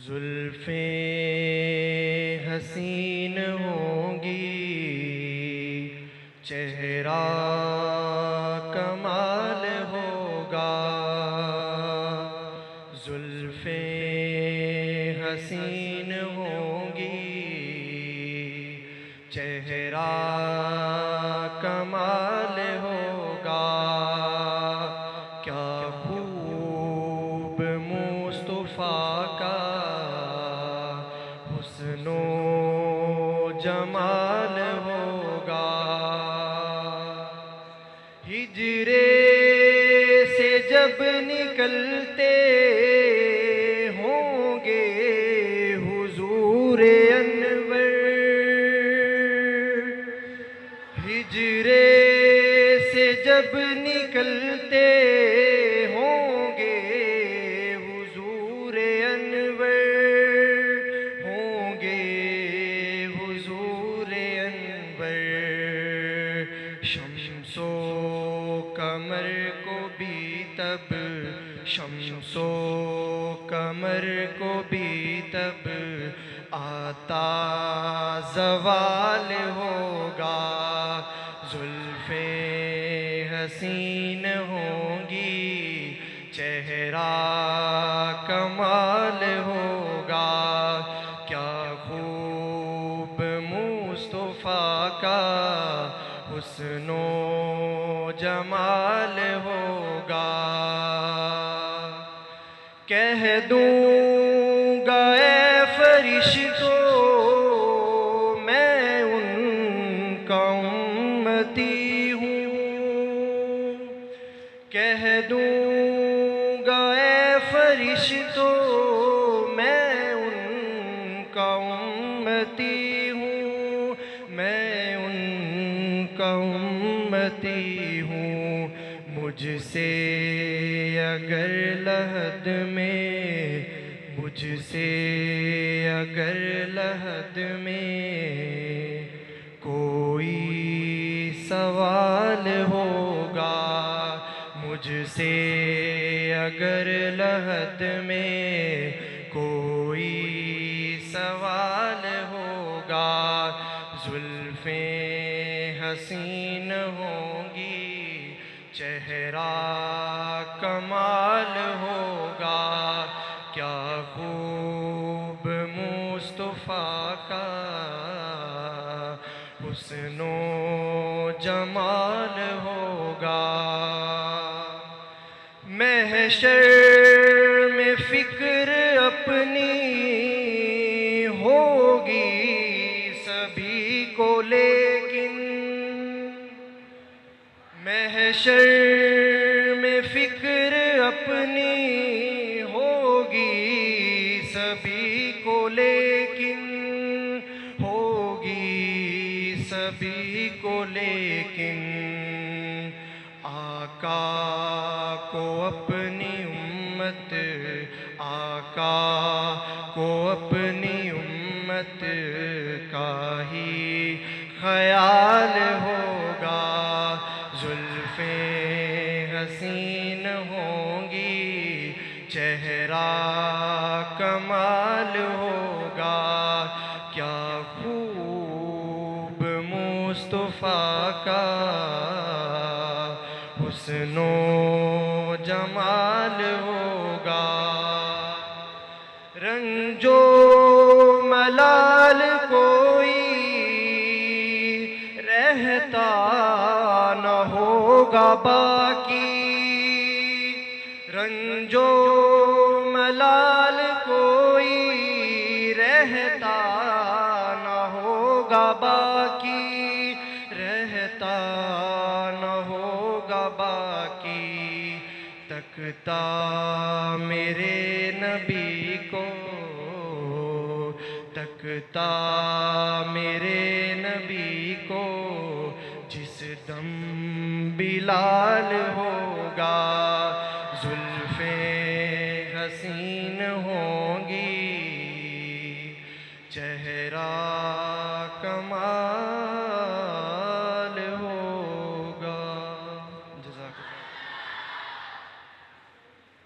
زلفیں حسین ہوں گی، چہرہ کمال ہوگا۔ زلفیں حسین ہوں گی، چہرہ کمال ہوگا۔ کیا خوب مصطفیٰ کا حسن و جمال ہوگا۔ ہجرے سے جب نکلتے ہوں گے حضور انور، ہجرے سے جب نکلتے ہوں گے حضور انور، ہوں گے حضور انور۔ شمس و قمر کو بھی تب، شمس و قمر کو بھی تب آتا زوال ہوگا۔ زلفیں حسین ہوں گی، چہرہ کمال ہوگا۔ کیا خوب مصطفیٰ کا حسن و جمال ہوگا۔ کہہ دوں گا اے فرشتوں میں ان کا امتی ہوں، کہہ دوں گا اے فرشتوں میں ان کا امتی ہوں، میں ان کا امتی ہوں۔ مجھ سے اگر لحد میں، مجھ سے اگر لحد میں کوئی سوال ہوگا، مجھ سے اگر لحد میں کوئی سوال ہوگا۔ زلفیں حسین ہوں گی، چہرہ کمال ہوگا۔ کیا خوب مصطفیٰ کا حسن و جمال ہوگا۔ محشر میں فکر اپنی ہوگی سبھی کو، لیکن محشر میں فکر اپنی ہوگی سبھی کو، لیکن ہوگی سبھی کو، لیکن آقا کو اپنی امت، آقا کو اپنی امت کا ہی خیال ہوگا۔ زلفیں حسین ہوں گی، چہرہ کمال ہوگا۔ کیا خوب مصطفیٰ کا حسن و جمال ہوگا۔ رنج و ملال کوئی رہتا نہ ہوگا باقی، رنج و ملال کوئی رہتا نہ ہوگا باقی، رہتا نہ ہوگا باقی۔ تکتا میرے نبی کو، تکتا میرے نبی کو جس دم بلال ہوگا۔ زلفیں حسین ہوں